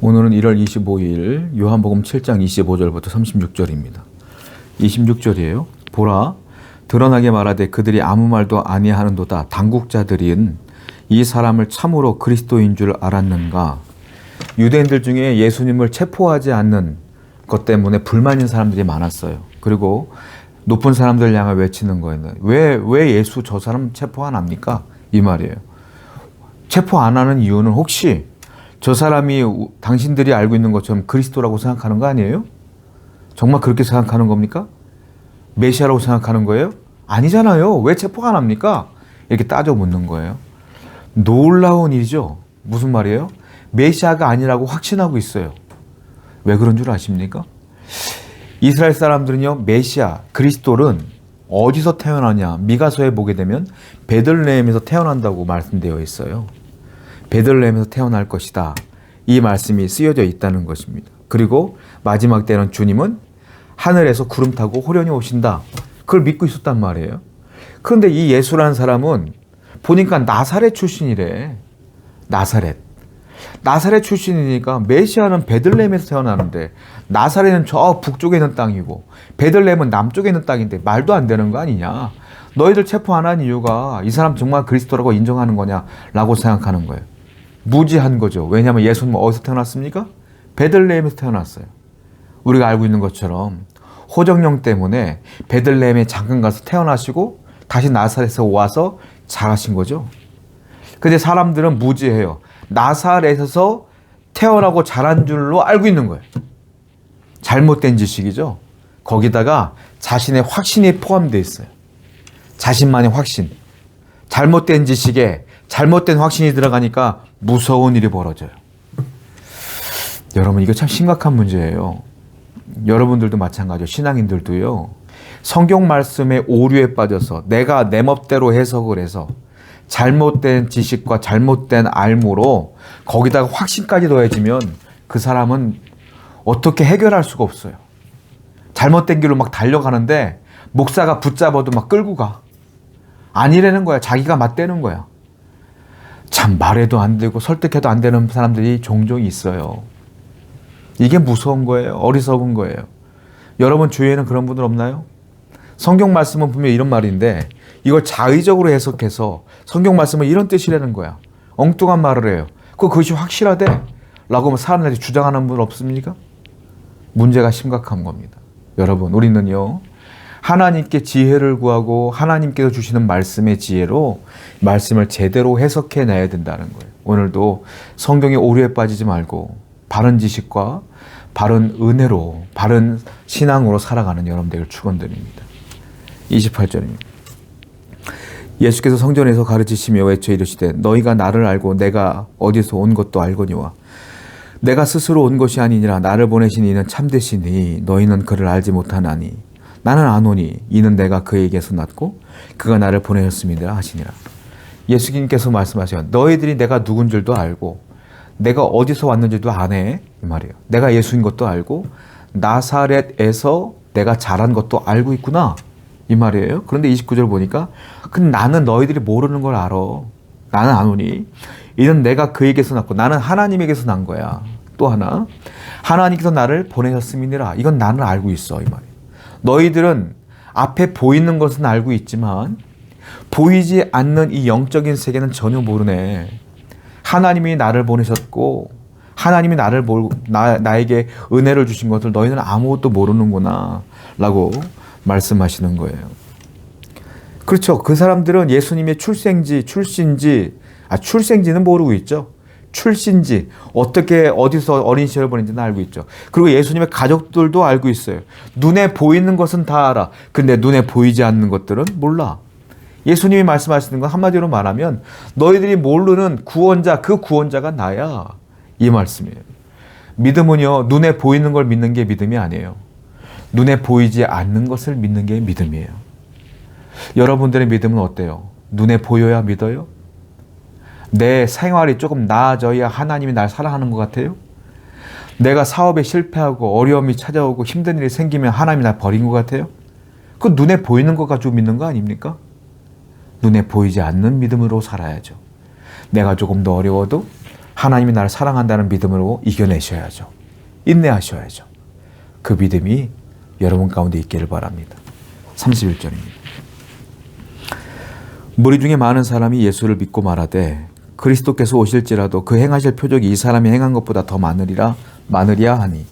오늘은 1월 25일 요한복음 7장 25절부터 36절입니다. 26절이에요. 보라, 드러나게 말하되 그들이 아무 말도 아니하는도다. 당국자들인 이 사람을 참으로 그리스도인 줄 알았는가. 유대인들 중에 예수님을 체포하지 않는 것 때문에 불만인 사람들이 많았어요. 그리고 높은 사람들 향해 외치는 거예요. 왜 예수 저 사람 체포 안 합니까? 이 말이에요. 체포 안 하는 이유는 혹시 저 사람이 당신들이 알고 있는 것처럼 그리스도라고 생각하는 거 아니에요? 정말 그렇게 생각하는 겁니까? 메시아라고 생각하는 거예요? 아니잖아요. 왜 체포 안 합니까? 이렇게 따져 묻는 거예요. 놀라운 일이죠. 무슨 말이에요? 메시아가 아니라고 확신하고 있어요. 왜 그런 줄 아십니까? 이스라엘 사람들은요, 메시아, 그리스도는 어디서 태어나냐? 미가서에 보게 되면 베들레헴에서 태어난다고 말씀되어 있어요. 베들레헴에서 태어날 것이다. 이 말씀이 쓰여져 있다는 것입니다. 그리고 마지막 때는 주님은 하늘에서 구름 타고 호련히 오신다. 그걸 믿고 있었단 말이에요. 그런데 이 예수라는 사람은 보니까 나사렛 출신이래. 나사렛 출신이니까 메시아는 베들레헴에서 태어나는데 나사렛은 저 북쪽에 있는 땅이고 베들레헴은 남쪽에 있는 땅인데 말도 안 되는 거 아니냐. 너희들 체포 안 한 이유가 이 사람 정말 그리스도라고 인정하는 거냐라고 생각하는 거예요. 무지한 거죠. 왜냐하면 예수님은 어디서 태어났습니까? 베들레헴에서 태어났어요. 우리가 알고 있는 것처럼 호정령 때문에 베들레헴에 잠깐 가서 태어나시고 다시 나사렛에서 와서 자라신 거죠. 근데 사람들은 무지해요. 나사렛에서 태어나고 자란 줄로 알고 있는 거예요. 잘못된 지식이죠. 거기다가 자신의 확신이 포함되어 있어요. 자신만의 확신. 잘못된 지식에 잘못된 확신이 들어가니까 무서운 일이 벌어져요. 여러분, 이거 참 심각한 문제예요. 여러분들도 마찬가지예요. 신앙인들도요. 성경 말씀의 오류에 빠져서 내가 내 멋대로 해석을 해서 잘못된 지식과 잘못된 알무로 거기다가 확신까지 더해지면 그 사람은 어떻게 해결할 수가 없어요. 잘못된 길로 막 달려가는데 목사가 붙잡아도 막 끌고 가. 아니라는 거야. 자기가 맞대는 거야. 참 말해도 안 되고 설득해도 안 되는 사람들이 종종 있어요. 이게 무서운 거예요. 어리석은 거예요. 여러분 주위에는 그런 분들 없나요? 성경 말씀은 분명히 이런 말인데 이걸 자의적으로 해석해서 성경 말씀은 이런 뜻이라는 거야. 엉뚱한 말을 해요. 그것이 확실하대? 라고 사람들이 주장하는 분 없습니까? 문제가 심각한 겁니다. 여러분, 우리는요, 하나님께 지혜를 구하고 하나님께서 주시는 말씀의 지혜로 말씀을 제대로 해석해내야 된다는 거예요. 오늘도 성경의 오류에 빠지지 말고 바른 지식과 바른 은혜로 바른 신앙으로 살아가는 여러분 되기를 축원드립니다. 28절입니다. 예수께서 성전에서 가르치시며 외쳐 이르시되 너희가 나를 알고 내가 어디서 온 것도 알거니와 내가 스스로 온 것이 아니니라 나를 보내신 이는 참되시니 너희는 그를 알지 못하나니 나는 아노니 이는 내가 그에게서 났고 그가 나를 보내셨음이니라 하시니라. 예수님께서 말씀하셔요. 너희들이 내가 누군 줄도 알고 내가 어디서 왔는지도 아네 이 말이에요. 내가 예수인 것도 알고 나사렛에서 내가 자란 것도 알고 있구나 이 말이에요. 그런데 29절 보니까 근데 나는 너희들이 모르는 걸 알아. 나는 아노니 이는 내가 그에게서 났고 나는 하나님에게서 난 거야. 또 하나 하나님께서 나를 보내셨음이니라. 이건 나는 알고 있어 이 말이에요. 너희들은 앞에 보이는 것은 알고 있지만 보이지 않는 이 영적인 세계는 전혀 모르네. 하나님이 나를 보내셨고 하나님이 나에게 은혜를 주신 것을 너희는 아무것도 모르는구나 라고 말씀하시는 거예요. 그렇죠. 그 사람들은 예수님의 출생지는 모르고 있죠. 출신지, 어떻게 어디서 어린 시절을 보냈는지는 알고 있죠. 그리고 예수님의 가족들도 알고 있어요. 눈에 보이는 것은 다 알아. 근데 눈에 보이지 않는 것들은 몰라. 예수님이 말씀하시는 건 한마디로 말하면 너희들이 모르는 구원자, 그 구원자가 나야. 이 말씀이에요. 믿음은요, 눈에 보이는 걸 믿는 게 믿음이 아니에요. 눈에 보이지 않는 것을 믿는 게 믿음이에요. 여러분들의 믿음은 어때요? 눈에 보여야 믿어요? 내 생활이 조금 나아져야 하나님이 날 사랑하는 것 같아요? 내가 사업에 실패하고 어려움이 찾아오고 힘든 일이 생기면 하나님이 날 버린 것 같아요? 그 눈에 보이는 것 가지고 믿는 거 아닙니까? 눈에 보이지 않는 믿음으로 살아야죠. 내가 조금 더 어려워도 하나님이 나를 사랑한다는 믿음으로 이겨내셔야죠. 인내하셔야죠. 그 믿음이 여러분 가운데 있기를 바랍니다. 31절입니다. 무리 중에 많은 사람이 예수를 믿고 말하되 그리스도께서 오실지라도 그 행하실 표적이 이 사람이 행한 것보다 더 많으리야 하니.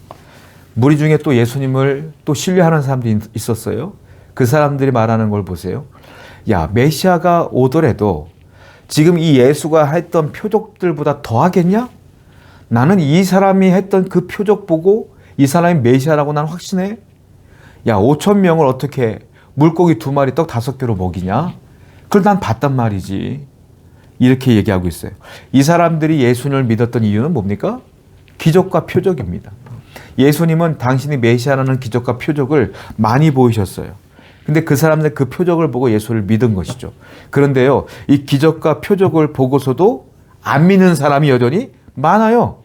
무리 중에 또 예수님을 또 신뢰하는 사람들이 있었어요. 그 사람들이 말하는 걸 보세요. 야, 메시아가 오더라도 지금 이 예수가 했던 표적들보다 더 하겠냐? 나는 이 사람이 했던 그 표적 보고 이 사람이 메시아라고 난 확신해. 야, 5천 명을 어떻게 물고기 2마리 떡 5개로 먹이냐? 그걸 난 봤단 말이지. 이렇게 얘기하고 있어요. 이 사람들이 예수님을 믿었던 이유는 뭡니까? 기적과 표적입니다. 예수님은 당신이 메시아라는 기적과 표적을 많이 보이셨어요. 근데 그 사람들 그 표적을 보고 예수를 믿은 것이죠. 그런데요, 이 기적과 표적을 보고서도 안 믿는 사람이 여전히 많아요.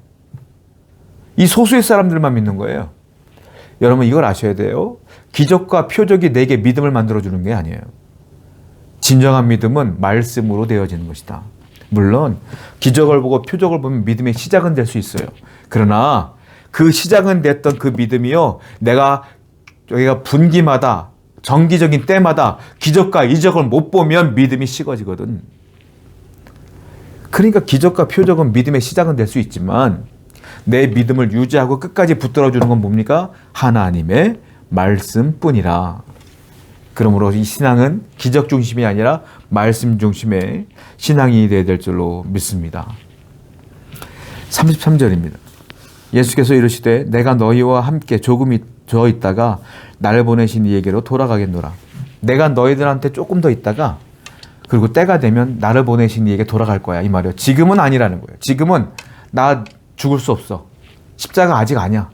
이 소수의 사람들만 믿는 거예요. 여러분 이걸 아셔야 돼요. 기적과 표적이 내게 믿음을 만들어주는 게 아니에요. 진정한 믿음은 말씀으로 되어지는 것이다. 물론 기적을 보고 표적을 보면 믿음의 시작은 될 수 있어요. 그러나 그 시작은 됐던 그 믿음이요, 내가 여기가 분기마다 정기적인 때마다 기적과 이적을 못 보면 믿음이 식어지거든. 그러니까 기적과 표적은 믿음의 시작은 될 수 있지만 내 믿음을 유지하고 끝까지 붙들어주는 건 뭡니까? 하나님의 말씀뿐이라. 그러므로 이 신앙은 기적 중심이 아니라 말씀 중심의 신앙이 되어야 될 줄로 믿습니다. 33절입니다. 예수께서 이르시되 내가 너희와 함께 조금 더 있다가 나를 보내신 이에게로 돌아가겠노라. 내가 너희들한테 조금 더 있다가 그리고 때가 되면 나를 보내신 이에게 돌아갈 거야, 이 말이에요. 지금은 아니라는 거예요. 지금은 나 죽을 수 없어. 십자가 아직 아니야.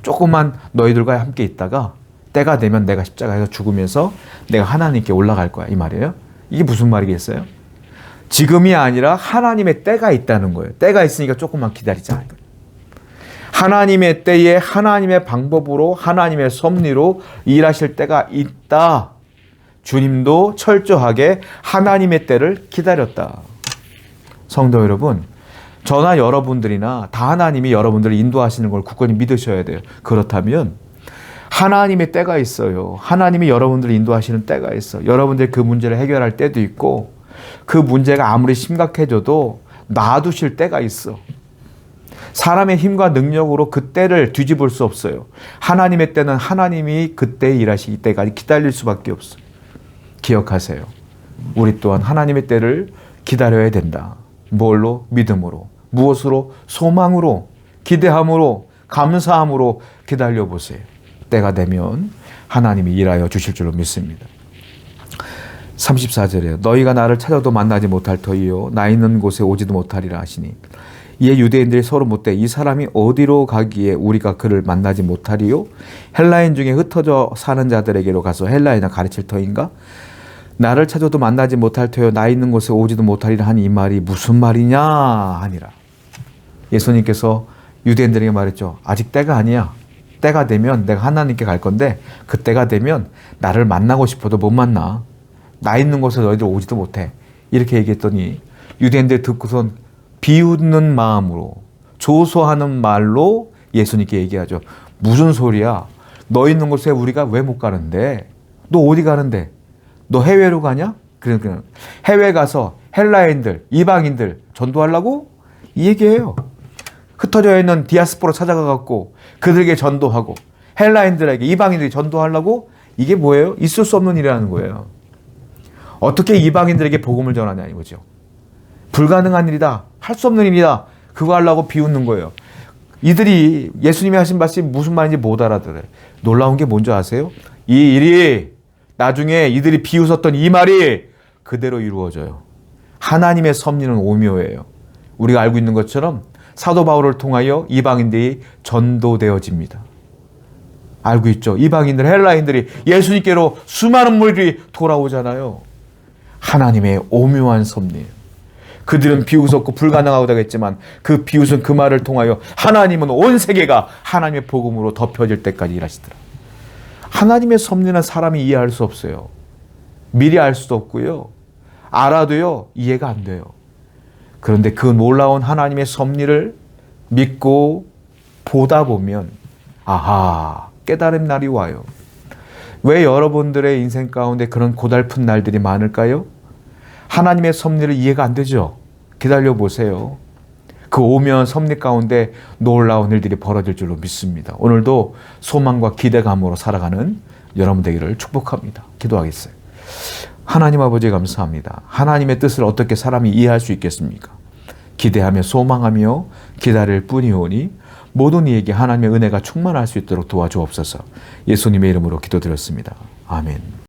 조금만 너희들과 함께 있다가 때가 되면 내가 십자가에서 죽으면서 내가 하나님께 올라갈 거야, 이 말이에요. 이게 무슨 말이겠어요? 지금이 아니라 하나님의 때가 있다는 거예요. 때가 있으니까 조금만 기다리자. 하나님의 때에 하나님의 방법으로 하나님의 섭리로 일하실 때가 있다. 주님도 철저하게 하나님의 때를 기다렸다. 성도 여러분, 저나 여러분들이나 다 하나님이 여러분들을 인도하시는 걸 굳건히 믿으셔야 돼요. 그렇다면 하나님의 때가 있어요. 하나님이 여러분들을 인도하시는 때가 있어. 여러분들 그 문제를 해결할 때도 있고 그 문제가 아무리 심각해져도 놔두실 때가 있어. 사람의 힘과 능력으로 그 때를 뒤집을 수 없어요. 하나님의 때는 하나님이 그때 일하시기 때까지 기다릴 수밖에 없어요. 기억하세요. 우리 또한 하나님의 때를 기다려야 된다. 뭘로? 믿음으로. 무엇으로? 소망으로, 기대함으로, 감사함으로 기다려보세요. 때가 되면 하나님이 일하여 주실 줄로 믿습니다. 34절에 너희가 나를 찾아도 만나지 못할 터이요 나 있는 곳에 오지도 못하리라 하시니 이에 유대인들이 서로 묻되 이 사람이 어디로 가기에 우리가 그를 만나지 못하리요? 헬라인 중에 흩어져 사는 자들에게로 가서 헬라인을 가르칠 터인가? 나를 찾아도 만나지 못할 터요 나 있는 곳에 오지도 못하리라 하니 이 말이 무슨 말이냐 하니라. 예수님께서 유대인들에게 말했죠. 아직 때가 아니야. 때가 되면 내가 하나님께 갈 건데 그 때가 되면 나를 만나고 싶어도 못 만나. 나 있는 곳에 너희들 오지도 못해. 이렇게 얘기했더니 유대인들 듣고선 비웃는 마음으로 조소하는 말로 예수님께 얘기하죠. 무슨 소리야? 너 있는 곳에 우리가 왜 못 가는데? 너 어디 가는데? 너 해외로 가냐? 그러니까 해외 가서 헬라인들, 이방인들 전도하려고? 이 얘기예요. 흩어져 있는 디아스포라 찾아가갖고 그들에게 전도하고 헬라인들에게 이방인들에게 전도하려고? 이게 뭐예요? 있을 수 없는 일이라는 거예요. 어떻게 이방인들에게 복음을 전하냐 이거죠. 불가능한 일이다. 할 수 없는 일이다. 그거 하려고 비웃는 거예요. 이들이 예수님이 하신 말씀이 무슨 말인지 못 알아들어요. 놀라운 게 뭔지 아세요? 이 일이 나중에 이들이 비웃었던 이 말이 그대로 이루어져요. 하나님의 섭리는 오묘해요. 우리가 알고 있는 것처럼 사도 바울을 통하여 이방인들이 전도되어집니다. 알고 있죠? 이방인들, 헬라인들이 예수님께로 수많은 무리들이 돌아오잖아요. 하나님의 오묘한 섭리예요. 그들은 비웃었고 불가능하다고 했지만 그 비웃은 그 말을 통하여 하나님은 온 세계가 하나님의 복음으로 덮여질 때까지 일하시더라. 하나님의 섭리는 사람이 이해할 수 없어요. 미리 알 수도 없고요. 알아도요 이해가 안 돼요. 그런데 그 놀라운 하나님의 섭리를 믿고 보다 보면 아하, 깨달음 날이 와요. 왜 여러분들의 인생 가운데 그런 고달픈 날들이 많을까요? 하나님의 섭리를 이해가 안 되죠. 기다려 보세요. 그 오면 섭리 가운데 놀라운 일들이 벌어질 줄로 믿습니다. 오늘도 소망과 기대감으로 살아가는 여러분 되기를 축복합니다. 기도하겠어요. 하나님 아버지 감사합니다. 하나님의 뜻을 어떻게 사람이 이해할 수 있겠습니까? 기대하며 소망하며 기다릴 뿐이오니 모든 이에게 하나님의 은혜가 충만할 수 있도록 도와주옵소서. 예수님의 이름으로 기도드렸습니다. 아멘.